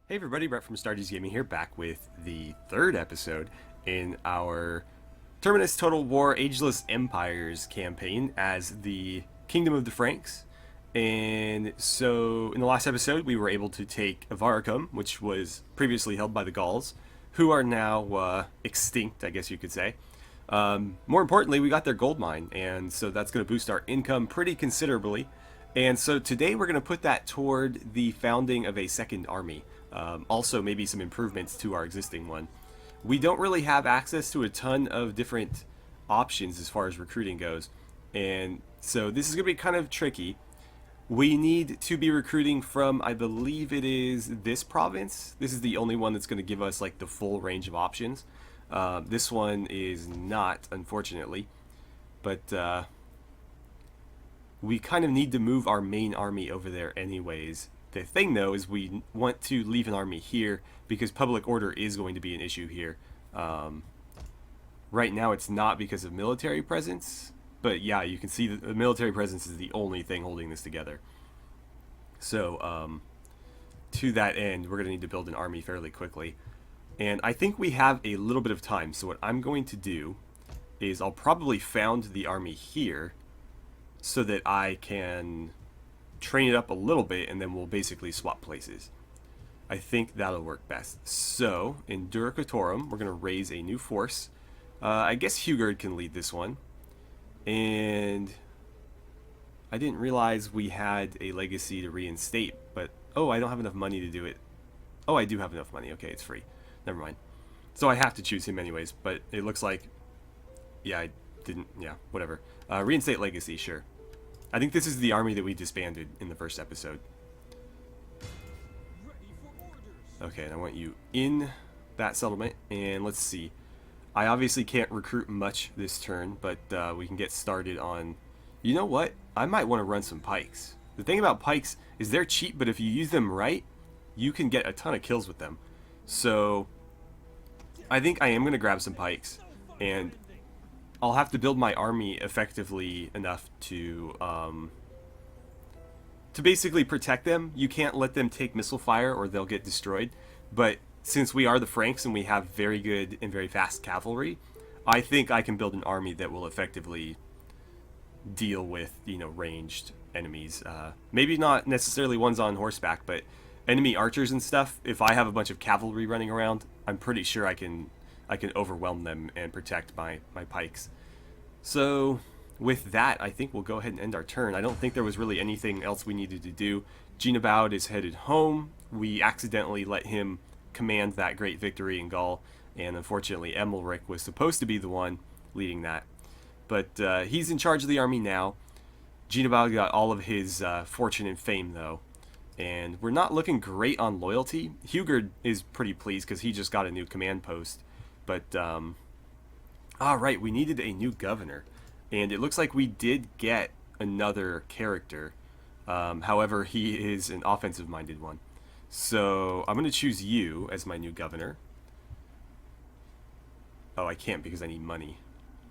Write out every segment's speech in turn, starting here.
Hey everybody, Brett from AstartesGaming here, back with the third episode in our Terminus Total War Ageless Empires campaign as the Kingdom of the Franks. And so in the last episode, we were able to take Avaricum, which was previously held by the Gauls, who are now extinct, I guess you could say. More importantly, we got their gold mine, and so that's going to boost our income pretty considerably. And so today we're going to put that toward the founding of a second army. Also, maybe some improvements to our existing one. We don't really have access to a ton of different options as far as recruiting goes. And so this is going to be kind of tricky. We need to be recruiting from, I believe it is this province. This is the only one that's going to give us like the full range of options. This one is not, unfortunately. But we kind of need to move our main army over there anyways. The thing though is we want to leave an army here because public order is going to be an issue here. Right now it's not because of military presence, but yeah, you can see that the military presence is the only thing holding this together. So to that end, we're going to need to build an army fairly quickly. And I think we have a little bit of time, so what I'm going to do is I'll probably found the army here so that I can train it up a little bit, and then we'll basically swap places. I think that'll work best. So, in Duricatorum, we're going to raise a new force. I guess Hugard can lead this one. And I didn't realize we had a legacy to reinstate, but oh, I don't have enough money to do it. Oh, I do have enough money. Okay, it's free. Never mind. So I have to choose him anyways, but it looks like, yeah, I didn't, yeah, whatever. Reinstate legacy, sure. I think this is the army that we disbanded in the first episode. Okay, and I want you in that settlement, and let's see. I obviously can't recruit much this turn, but we can get started on... You know what? I might want to run some pikes. The thing about pikes is they're cheap, but if you use them right, you can get a ton of kills with them. So, I think I am going to grab some pikes, and I'll have to build my army effectively enough to basically protect them. You can't let them take missile fire or they'll get destroyed. But since we are the Franks and we have very good and very fast cavalry, I think I can build an army that will effectively deal with, you know, ranged enemies. Maybe not necessarily ones on horseback, but enemy archers and stuff. If I have a bunch of cavalry running around, I'm pretty sure I can overwhelm them and protect my pikes. So with that, I think we'll go ahead and end our turn. I don't think there was really anything else we needed to do. Genebaud is headed home. We accidentally let him command that great victory in Gaul, and unfortunately Emilric was supposed to be the one leading that. But he's in charge of the army now. Genebaud got all of his fortune and fame, though. And we're not looking great on loyalty. Hugard is pretty pleased because he just got a new command post. But, right, we needed a new governor. And it looks like we did get another character. However, he is an offensive-minded one. So I'm going to choose you as my new governor. Oh, I can't because I need money.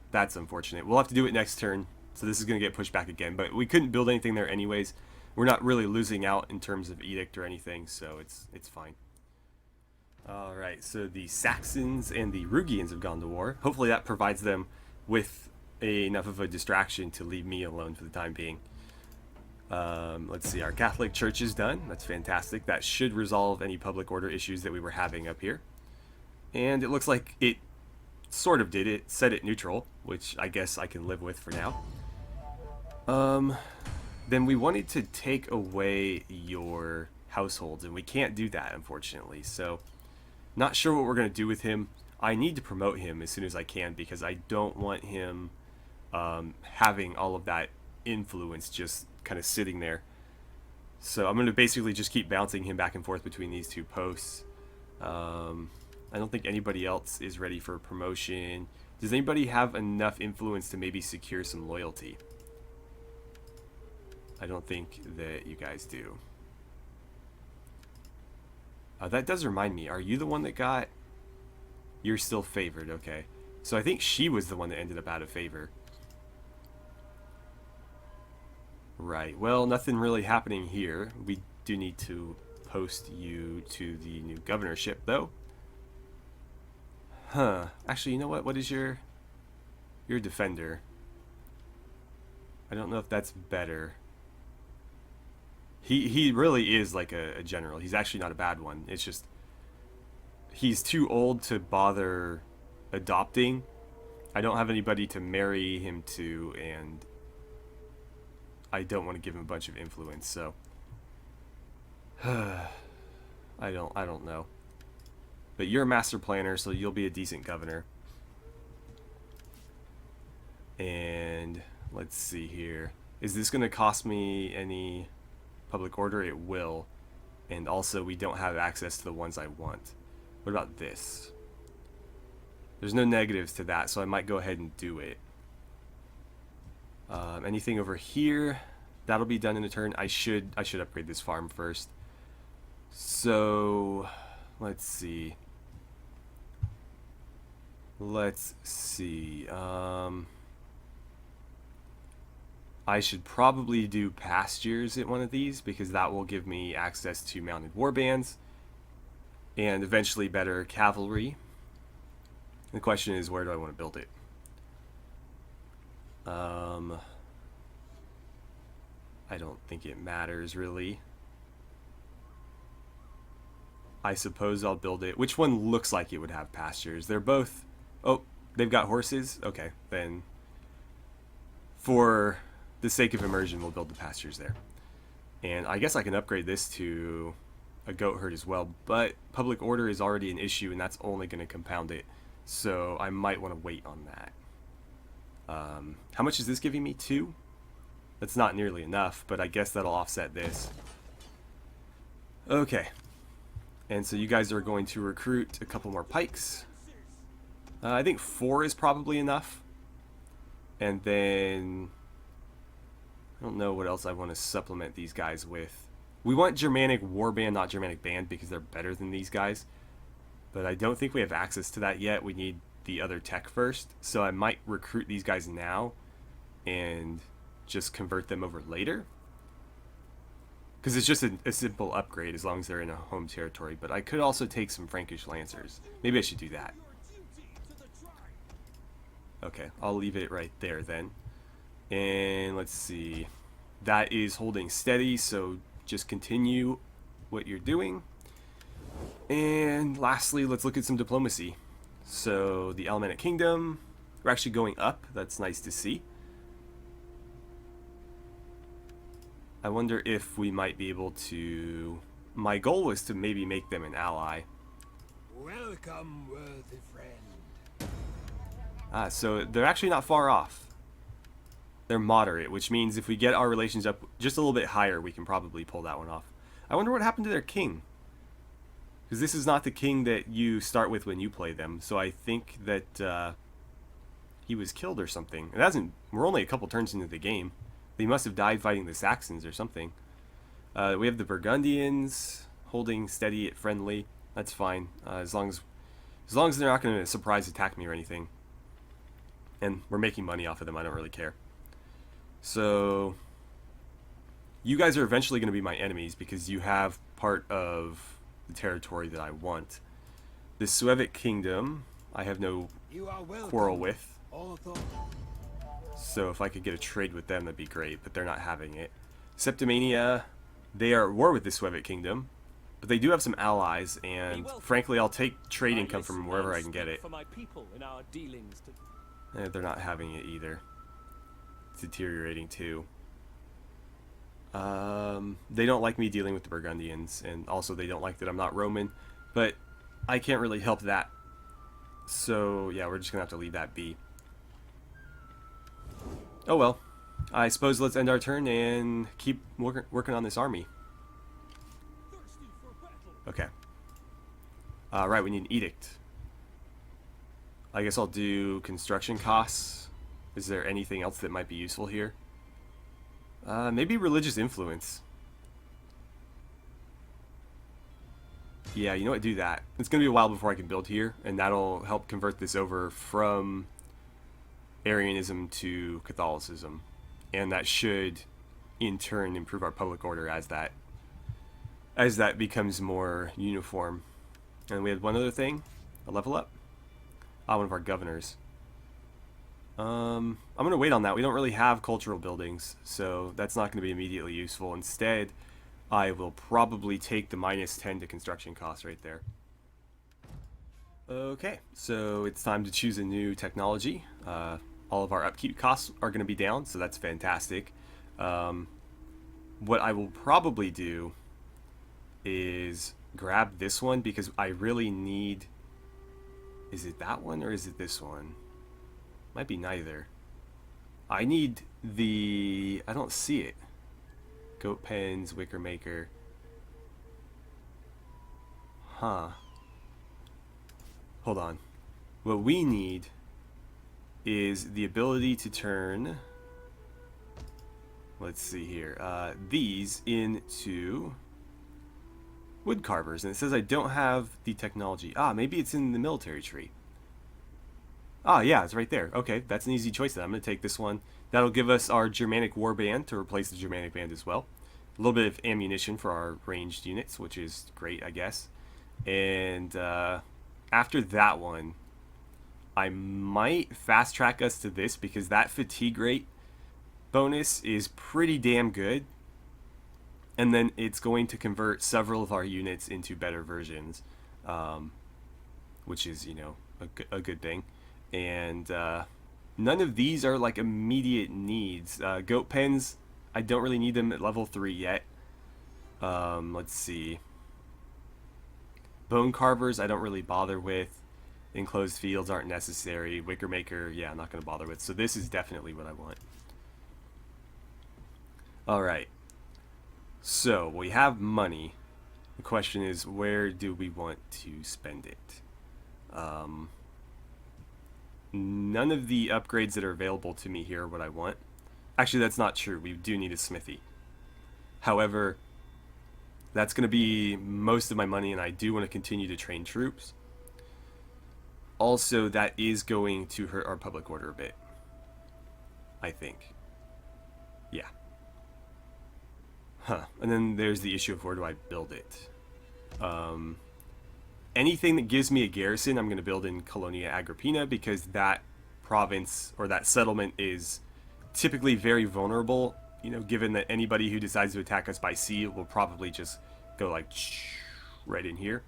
That's unfortunate. We'll have to do it next turn. So this is going to get pushed back again. But we couldn't build anything there anyways. We're not really losing out in terms of edict or anything, so it's fine. Alright, so the Saxons and the Rugians have gone to war. Hopefully that provides them with enough of a distraction to leave me alone for the time being. Let's see, our Catholic Church is done. That's fantastic. That should resolve any public order issues that we were having up here. And it looks like it sort of did. It set it neutral, which I guess I can live with for now. Then we wanted to take away your households, and we can't do that, unfortunately. So, not sure what we're going to do with him. I need to promote him as soon as I can because I don't want him having all of that influence just kind of sitting there. So I'm going to basically just keep bouncing him back and forth between these two posts. I don't think anybody else is ready for promotion. Does anybody have enough influence to maybe secure some loyalty? I don't think that you guys do. That does remind me. Are you the one that got... You're still favored, okay. So I think she was the one that ended up out of favor. Right. Well, nothing really happening here. We do need to post you to the new governorship, though. Huh. Actually, you know what? What is your defender? I don't know if that's better. He really is like a general. He's actually not a bad one. It's just he's too old to bother adopting. I don't have anybody to marry him to, and I don't want to give him a bunch of influence, so I don't know. But you're a master planner, so you'll be a decent governor. And let's see here. Is this going to cost me any public order? It will. And also, we don't have access to the ones I want. What about this? There's no negatives to that, so I might go ahead and do it. Anything over here? That'll be done in a turn. I should upgrade this farm first. So, let's see. I should probably do pastures at one of these because that will give me access to mounted warbands and eventually better cavalry. The question is, where do I want to build it? I don't think it matters really. I suppose I'll build it. Which one looks like it would have pastures? They're both... Oh, they've got horses? Okay, then for the sake of immersion, we'll build the pastures there. And I guess I can upgrade this to a goat herd as well, but public order is already an issue, and that's only going to compound it. So I might want to wait on that. How much is this giving me? 2? That's not nearly enough, but I guess that'll offset this. Okay. And so you guys are going to recruit a couple more pikes. I think 4 is probably enough. And then I don't know what else I want to supplement these guys with. We want Germanic Warband, not Germanic Band, because they're better than these guys. But I don't think we have access to that yet. We need the other tech first. So I might recruit these guys now and just convert them over later. Because it's just a simple upgrade as long as they're in a home territory. But I could also take some Frankish Lancers. Maybe I should do that. Okay, I'll leave it right there then. And let's see. That is holding steady, so just continue what you're doing. And lastly, let's look at some diplomacy. So the Alemannic Kingdom, we're actually going up. That's nice to see. I wonder if we might be able to... My goal was to maybe make them an ally. Welcome, worthy friend. Ah, so they're actually not far off. They're moderate, which means if we get our relations up just a little bit higher, we can probably pull that one off. I wonder what happened to their king. Because this is not the king that you start with when you play them. So I think that he was killed or something. It hasn't... We're only a couple turns into the game. They must have died fighting the Saxons or something. We have the Burgundians holding steady at friendly. That's fine. As long as they're not going to surprise attack me or anything. And we're making money off of them. I don't really care. So you guys are eventually going to be my enemies because you have part of the territory that I want. The Suevic Kingdom, I have no quarrel with. So if I could get a trade with them, that'd be great, but they're not having it. Septimania, they are at war with the Suevic Kingdom, but they do have some allies, and frankly, I'll take trade income from wherever I can get it. They're not having it either. It's deteriorating too. They don't like me dealing with the Burgundians, and also they don't like that I'm not Roman, but I can't really help that. So yeah, we're just gonna have to leave that be. Oh well, I suppose let's end our turn and keep working on this army. Okay. Right, we need an edict. I guess I'll do construction costs. Is there anything else that might be useful here? Maybe religious influence. Yeah, you know what, do that. It's going to be a while before I can build here, and that'll help convert this over from Arianism to Catholicism. And that should, in turn, improve our public order as that as that becomes more uniform. And we had one other thing, a level up. One of our governors. I'm going to wait on that. We don't really have cultural buildings, so that's not going to be immediately useful. Instead, I will probably take the -10 to construction cost right there. Okay, so it's time to choose a new technology. All of our upkeep costs are going to be down, so that's fantastic. What I will probably do is grab this one because I really need... Is it that one or is it this one? Might be neither. I need the... I don't see it. Goat pens, wicker maker. Huh. Hold on. What we need is the ability to turn... Let's see here. These into wood carvers. And it says I don't have the technology. Maybe it's in the military tree. Yeah, it's right there. Okay, that's an easy choice then. I'm going to take this one. That'll give us our Germanic warband to replace the Germanic band as well. A little bit of ammunition for our ranged units, which is great, I guess. And after that one, I might fast track us to this because that fatigue rate bonus is pretty damn good. And then it's going to convert several of our units into better versions, which is, you know, a good thing. And none of these are like immediate needs. Goat pens, I don't really need them at level 3 yet. Let's see. Bone carvers, I don't really bother with. Enclosed fields aren't necessary. Wicker maker, yeah, I'm not going to bother with. So this is definitely what I want. Alright. So, we have money. The question is, where do we want to spend it? None of the upgrades that are available to me here are what I want. Actually, that's not true. We do need a smithy. However, that's going to be most of my money, and I do want to continue to train troops. Also, that is going to hurt our public order a bit, I think. Yeah. And then there's the issue of where do I build it. Anything that gives me a garrison, I'm going to build in Colonia Agrippina because that province or that settlement is typically very vulnerable. You know, given that anybody who decides to attack us by sea will probably just go like right in here.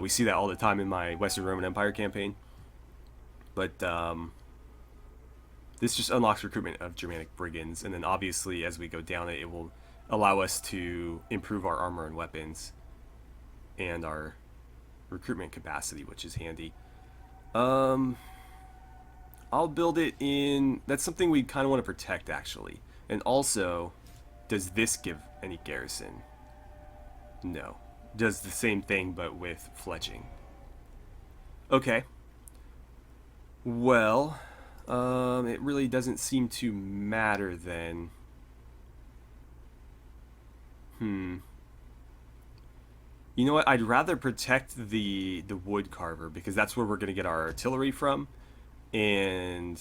We see that all the time in my Western Roman Empire campaign. But this just unlocks recruitment of Germanic brigands, and then obviously as we go down it, it will allow us to improve our armor and weapons and our recruitment capacity, which is handy. I'll build it in... That's something we kind of want to protect, actually. And also, does this give any garrison? No. Does the same thing, but with fletching. Okay. Well, it really doesn't seem to matter then. You know what? I'd rather protect the wood carver because that's where we're going to get our artillery from, and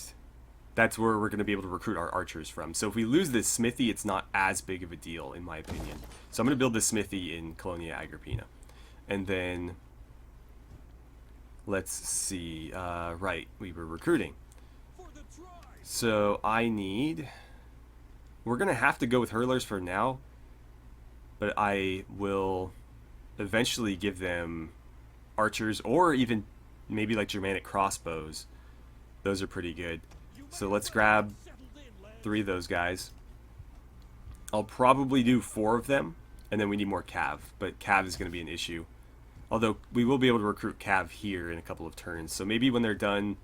that's where we're going to be able to recruit our archers from. So if we lose this smithy, it's not as big of a deal, in my opinion. So I'm going to build this smithy in Colonia Agrippina. And then, let's see. Right, we were recruiting. So I need... We're going to have to go with hurlers for now, but I will eventually give them archers or even maybe like Germanic crossbows. Those are pretty good. So let's grab 3 of those guys. I'll probably do 4 of them, and then we need more cav, but cav is going to be an issue. Although we will be able to recruit cav here in a couple of turns. So maybe when they're done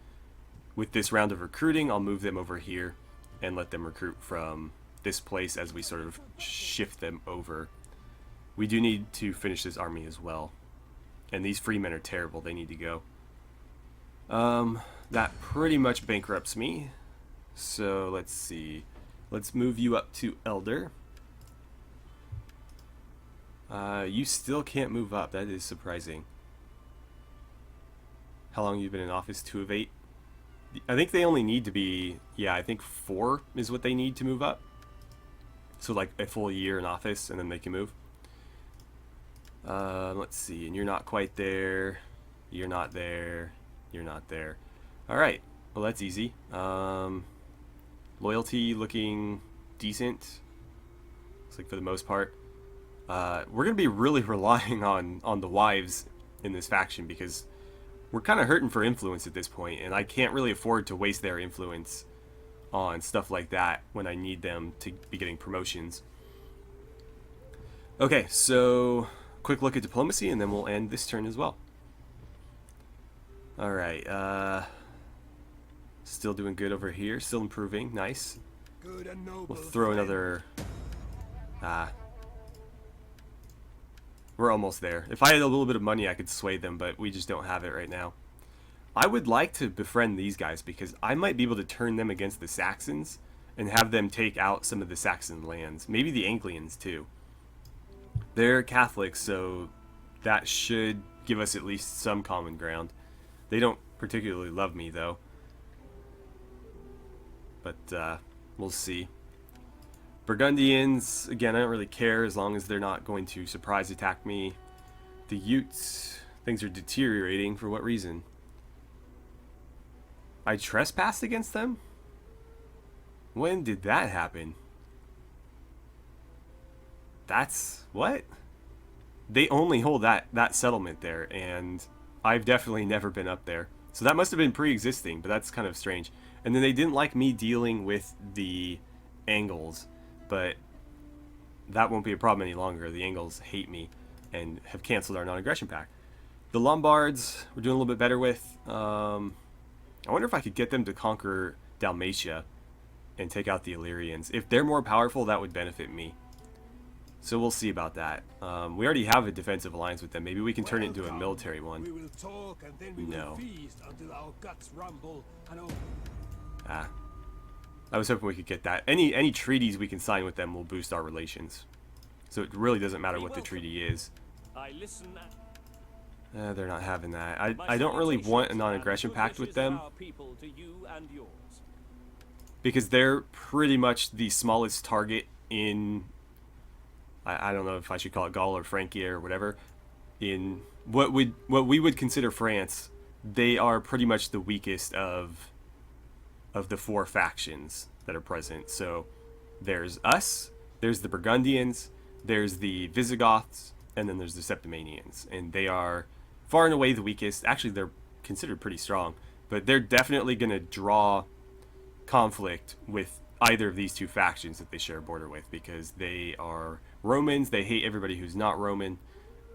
with this round of recruiting, I'll move them over here and let them recruit from this place as we sort of shift them over. We do need to finish this army as well. And these freemen are terrible. They need to go. That pretty much bankrupts me. So let's see. Let's move you up to Elder. You still can't move up. That is surprising. How long have you been in office? 2 of 8? I think they only need to be... Yeah, I think 4 is what they need to move up. So like a full year in office and then they can move. Let's see, and you're not quite there. You're not there. You're not there. Alright, well that's easy. Loyalty looking decent. Looks like for the most part. We're going to be really relying on the wives in this faction because we're kind of hurting for influence at this point, and I can't really afford to waste their influence on stuff like that when I need them to be getting promotions. Okay, so quick look at diplomacy, and then we'll end this turn as well. Alright, still doing good over here, still improving, nice. Good and noble We'll throw friend. another... we're almost there. If I had a little bit of money, I could sway them, but we just don't have it right now. I would like to befriend these guys because I might be able to turn them against the Saxons and have them take out some of the Saxon lands. Maybe the Anglians too. They're Catholics, so that should give us at least some common ground. They don't particularly love me though. But we'll see. Burgundians, again, I don't really care as long as they're not going to surprise attack me. The Utes, things are deteriorating. For what reason? I trespassed against them? When did that happen? That's... what? They only hold that settlement there, and I've definitely never been up there. So that must have been pre-existing, but that's kind of strange. And then they didn't like me dealing with the Angles, but that won't be a problem any longer. The Angles hate me and have canceled our non-aggression pact. The Lombards we're doing a little bit better with. I wonder if I could get them to conquer Dalmatia and take out the Illyrians. If they're more powerful, that would benefit me. So we'll see about that. We already have a defensive alliance with them. Maybe we can turn it into a military one. We will talk and then we will feast until our guts rumble and I was hoping we could get that. Any treaties we can sign with them will boost our relations. So it really doesn't matter what the treaty is. I listen. They're not having that. I don't really want a non-aggression pact with them because they're pretty much the smallest target in... I don't know if I should call it Gaul or Francia or whatever. In what we would consider France, they are pretty much the weakest of the four factions that are present. So there's us, there's the Burgundians, there's the Visigoths, and then there's the Septimanians, and they are far and away the weakest. Actually, they're considered pretty strong, but they're definitely going to draw conflict with either of these two factions that they share a border with, because they are Romans. They hate everybody who's not Roman,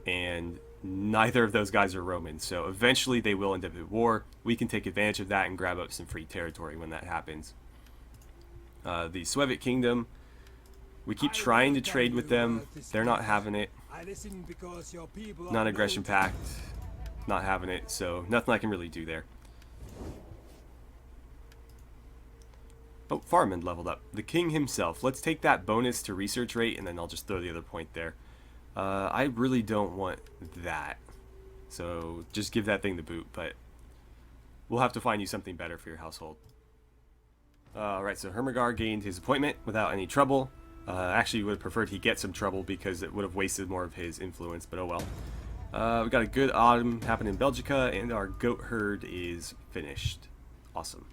and neither of those guys are Roman. So eventually they will end up at war. We can take advantage of that and grab up some free territory when that happens. The Suevic Kingdom, we keep trying to trade with them. They're not having it. Non-aggression pact, not having it. So nothing I can really do there. Oh, Farmand leveled up. The king himself. Let's take that bonus to research rate, and then I'll just throw the other point there. I really don't want that. So just give that thing the boot, but we'll have to find you something better for your household. Alright, so Hermagar gained his appointment without any trouble. Actually, would have preferred he get some trouble because it would have wasted more of his influence, but oh well. We got a good autumn happening in Belgica, and our goat herd is finished. Awesome.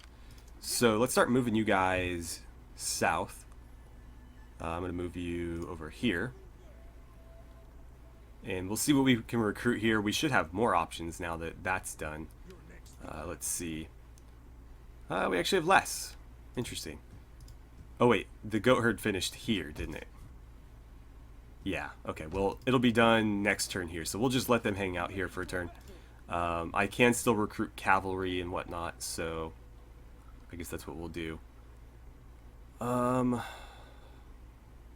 So let's start moving you guys south. I'm going to move you over here. And we'll see what we can recruit here. We should have more options now that that's done. Let's see. We actually have less. Interesting. Oh wait, the goat herd finished here, didn't it? Yeah, okay, well, it'll be done next turn here, so we'll just let them hang out here for a turn. I can still recruit cavalry and whatnot, so I guess that's what we'll do.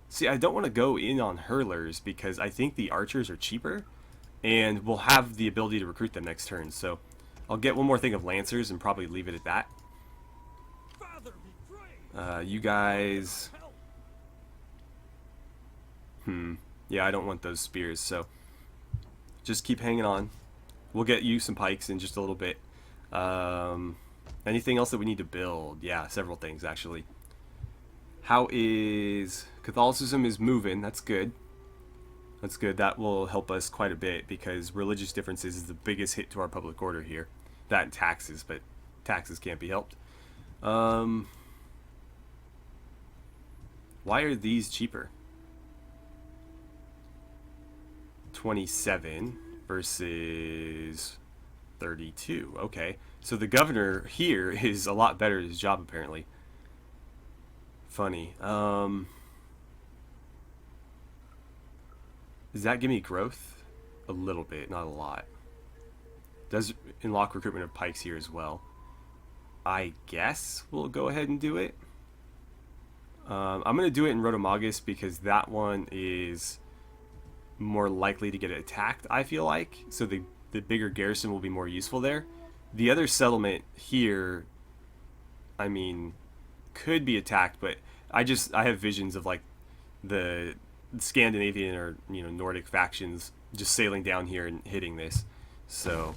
See, I don't want to go in on hurlers because I think the archers are cheaper, and we'll have the ability to recruit them next turn, so I'll get one more thing of lancers and probably leave it at that. You guys... Yeah, I don't want those spears, so just keep hanging on. We'll get you some pikes in just a little bit. Anything else that we need to build? Yeah, several things, actually. How is... Catholicism is moving, that's good. That's good. That will help us quite a bit because religious differences is the biggest hit to our public order here. That and taxes, but taxes can't be helped. Why are these cheaper? 27 versus 32. Okay. So the governor here is a lot better at his job, apparently. Funny. Does that give me growth? A little bit, not a lot. Does unlock recruitment of pikes here as well. I guess we'll go ahead and do it. I'm going to do it in Rotomagus because that one is more likely to get attacked, I feel like. So the bigger garrison will be more useful there. The other settlement here, I mean, could be attacked, but I have visions of like the Scandinavian or Nordic factions just sailing down here and hitting this. So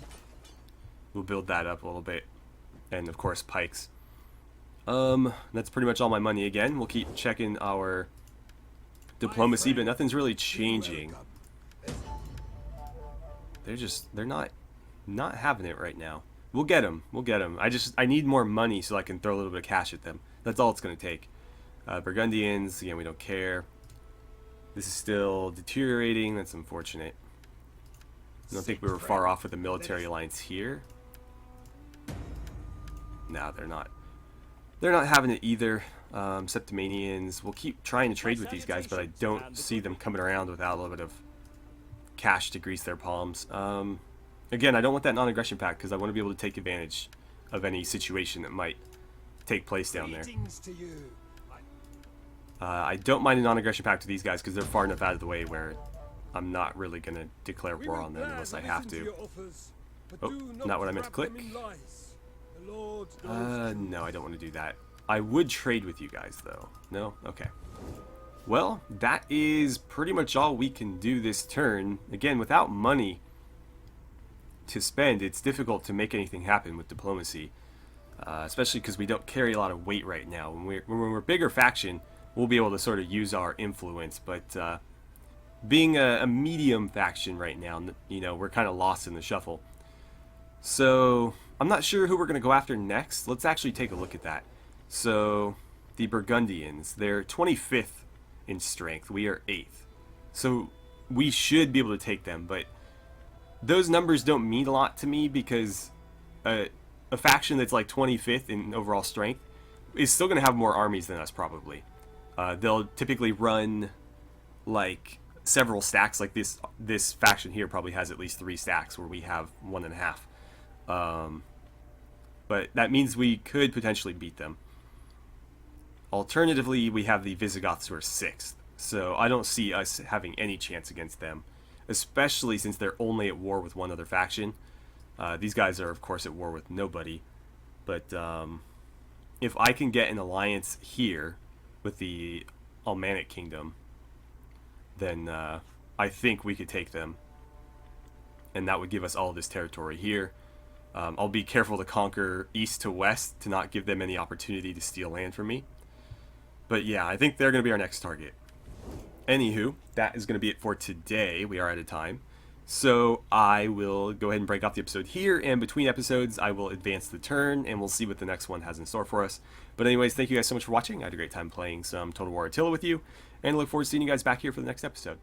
we'll build that up a little bit, and of course pikes. That's pretty much all my money again. We'll keep checking our diplomacy, but nothing's really changing. They're not having it right now. We'll get them. I need more money so I can throw a little bit of cash at them. That's all it's going to take. Burgundians, again, we don't care. This is still deteriorating. That's unfortunate. I don't think we were far off with the military alliance here. No, they're not. They're not having it either. Septimanians. We'll keep trying to trade with these guys, but I don't see them coming around without a little bit of cash to grease their palms. Again, I don't want that non-aggression pact because I want to be able to take advantage of any situation that might take place down there. I don't mind a non-aggression pact to these guys because they're far enough out of the way where I'm not really going to declare war on them unless I have to. Oh, not what I meant to click. No, I don't want to do that. I would trade with you guys, though. No? Okay. Well, that is pretty much all we can do this turn. Again, without money to spend, it's difficult to make anything happen with diplomacy. Especially because we don't carry a lot of weight right now. When we're a bigger faction, we'll be able to sort of use our influence. But being a medium faction right now, we're kind of lost in the shuffle. So I'm not sure who we're going to go after next. Let's actually take a look at that. So the Burgundians, they're 25th in strength. We are 8th. So we should be able to take them, but those numbers don't mean a lot to me because a faction that's like 25th in overall strength is still going to have more armies than us probably. They'll typically run like several stacks. Like this faction here probably has at least 3 stacks where we have 1.5. But that means we could potentially beat them. Alternatively, we have the Visigoths who are 6th. So I don't see us having any chance against them, especially since they're only at war with one other faction. These guys are, of course, at war with nobody. But if I can get an alliance here with the Almanic Kingdom, then I think we could take them. And that would give us all this territory here. I'll be careful to conquer east to west to not give them any opportunity to steal land from me. But yeah, I think they're going to be our next target. Anywho, that is going to be it for today. We are out of time. So I will go ahead and break off the episode here, and between episodes I will advance the turn, and we'll see what the next one has in store for us. But anyways, thank you guys so much for watching. I had a great time playing some Total War Attila with you, and I look forward to seeing you guys back here for the next episode.